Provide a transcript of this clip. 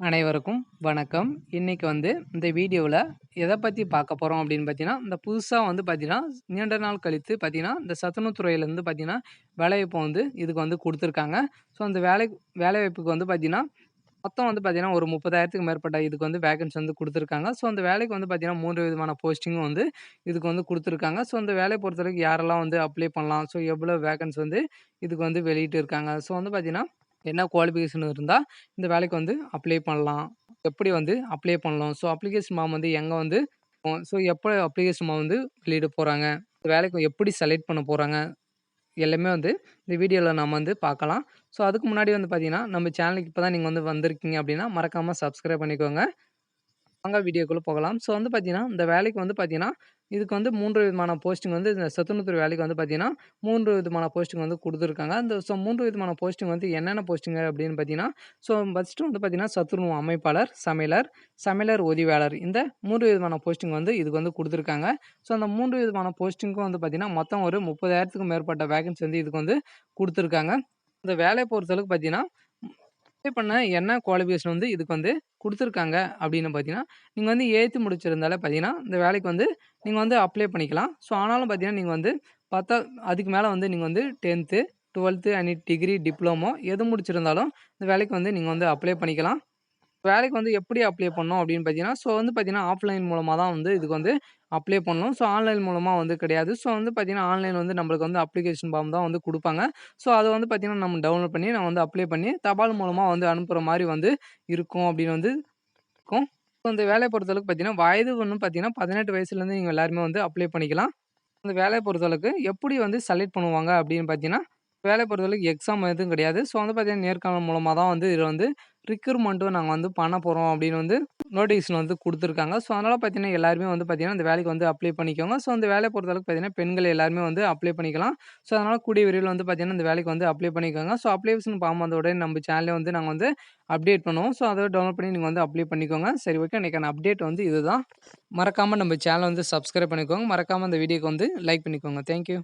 அனைவருக்கும் வணக்கம். இன்னைக்கு இந்த வீடியோவில் எதை பற்றி பார்க்க போகிறோம் அப்படின்னு பார்த்தீங்கன்னா, இந்த புதுசாக பார்த்தீங்கன்னா நீண்ட நாள் கழித்து பார்த்தீங்கன்னா இந்த சத்துணவு துறையிலேருந்து பார்த்தீங்கன்னா வேலைவாய்ப்பு இதுக்கு கொடுத்துருக்காங்க. ஸோ அந்த வேலைவாய்ப்புக்கு பார்த்தீங்கன்னா மொத்தம் பார்த்தீங்கன்னா ஒரு 30,000க்கு மேற்பட்ட இதுக்கு வேகன்சி கொடுத்துருக்காங்க. ஸோ அந்த வேலைக்கு பார்த்தீங்கன்னா 3 விதமான போஸ்டிங்கும் இதுக்கு கொடுத்துருக்காங்க. ஸோ அந்த வேலையை பொறுத்தவரைக்கும் யாரெல்லாம் அப்ளை பண்ணலாம், ஸோ எவ்வளோ வேகன்சி இதுக்கு வெளியிட்டு இருக்காங்க. ஸோ பார்த்தீங்கன்னா என்ன குவாலிஃபிகேஷன் இருந்தால் இந்த வேலைக்கு அப்ளை பண்ணலாம், எப்படி அப்ளை பண்ணலாம், ஸோ அப்ளிகேஷன் ஃபார்ம் எங்கே ஸோ எப்போ அப்ளிகேஷன் ஃபார்ம் வெளியிட போகிறாங்க, இந்த வேலைக்கு எப்படி செலக்ட் பண்ண போகிறாங்க, எல்லாமே இந்த வீடியோவில் நம்ம பார்க்கலாம். ஸோ அதுக்கு முன்னாடி பார்த்தீங்கன்னா நம்ம சேனலுக்கு இப்போ தான் நீங்கள் வந்திருக்கீங்க அப்படின்னா மறக்காமல் சப்ஸ்கிரைப் பண்ணிக்கோங்க. வாங்க வீடியோக்குள்ளே போகலாம். ஸோ பார்த்தீங்கன்னா இந்த வேலைக்கு பார்த்தீங்கன்னா இதுக்கு 3 விதமான போஸ்டிங் இந்த சத்துணவுத்துறை வேலைக்கு பார்த்தீங்கன்னா 3 விதமான போஸ்டிங் கொடுத்துருக்காங்க. அந்த 3 விதமான போஸ்டிங் என்னென்ன போஸ்டிங் அப்படின்னு பார்த்தீங்கன்னா, ஸோ ஃபஸ்ட்டு பார்த்தீங்கன்னா சத்துணவு அமைப்பாளர், சமையலர் உதவியாளர், இந்த 3 விதமான போஸ்டிங் இதுக்கு கொடுத்துருக்காங்க. ஸோ அந்த 3 விதமான போஸ்டிங்க்கும் பார்த்தீங்கன்னா மொத்தம் ஒரு 30,000க்கும் மேற்பட்ட வேகன்சி இதுக்கு கொடுத்துருக்காங்க. இந்த வேலையை பொறுத்தளவுக்கு பார்த்தீங்கன்னா அப்ளை பண்ண என்ன குவாலிஃபிகேஷன் இதுக்கு கொடுத்துருக்காங்க அப்படின்னு பார்த்தீங்கன்னா, நீங்கள் 8th முடிச்சிருந்தாலே பார்த்தீங்கன்னா இந்த வேலைக்கு நீங்கள் அப்ளை பண்ணிக்கலாம். ஸோ ஆனாலும் பார்த்தீங்கன்னா நீங்கள் 10 அதுக்கு மேலே நீங்கள் 10th 12th and degree diploma எது முடிச்சிருந்தாலும் இந்த வேலைக்கு நீங்கள் அப்ளை பண்ணிக்கலாம். வேலைக்கு எப்படி அப்ளை பண்ணணும் அப்படின்னு பார்த்தீங்கன்னா, ஸோ பார்த்தீங்கன்னா ஆஃப்லைன் மூலமாக தான் இதுக்கு அப்ளை பண்ணணும். ஸோ ஆன்லைன் மூலமாக கிடையாது. ஸோ பார்த்தீங்கன்னா ஆன்லைன் நம்மளுக்கு அப்ளிகேஷன் ஃபார்ம் தான் கொடுப்பாங்க. ஸோ அதை பார்த்தீங்கன்னா நம்ம டவுன்லோட் பண்ணி நான் அப்ளை பண்ணி தபால் மூலமாக அனுப்புகிற மாதிரி இருக்கும் அப்படின்னு இருக்கும். ஸோ இந்த வேலையை பொறுத்தளவுக்கு பார்த்தீங்கன்னா வயது பார்த்தீங்கன்னா 18 வயசுலேருந்து நீங்கள் எல்லாருமே அப்ளை பண்ணிக்கலாம். அந்த வேலையை பொறுத்தளவுக்கு எப்படி செலக்ட் பண்ணுவாங்க அப்படின்னு பார்த்தீங்கன்னா, வேலையை பொறுத்தளவுக்கு எக்ஸாம் எதுவும் கிடையாது. ஸோ பார்த்தீங்கன்னா நேர்காணல் மூலமாக தான் இதில் ரிக்ரூட்மெண்ட்டும் நாங்கள் பண்ண போகிறோம் அப்படின்னு நோட்டிஃபிகேஷன் கொடுத்துருக்காங்க. ஸோ அதனால் பார்த்தீங்கன்னா எல்லாருமே பார்த்தீங்கன்னா இந்த வேலைக்கு அப்ளை பண்ணிக்கோங்க. ஸோ அந்த வேலையை பொறுத்தளவுக்கு பார்த்தீங்கன்னா பெண்கள் எல்லாருமே அப்ளை பண்ணிக்கலாம். ஸோ அதனால் கூடிய விரைவில் பார்த்தீங்கன்னா இந்த வேலைக்கு அப்ளை பண்ணிக்கோங்க. ஸோ அப்ளிகேஷன் ஃபார்ம் உடனே நம்ம சேனலே நாங்கள் அப்டேட் பண்ணுவோம். ஸோ அதை டவுன்லோட் பண்ணி நீங்கள் அப்ளை பண்ணிக்கோங்க. சரி, ஓகே, இன்றைக்கான அப்டேட் இதுதான். மறக்காமல் நம்ம சேனலை சப்ஸ்கிரைப் பண்ணிக்கோங்க. மறக்காமல் இந்த வீடியோக்கு லைக் பண்ணிக்கோங்க. தேங்க்யூ.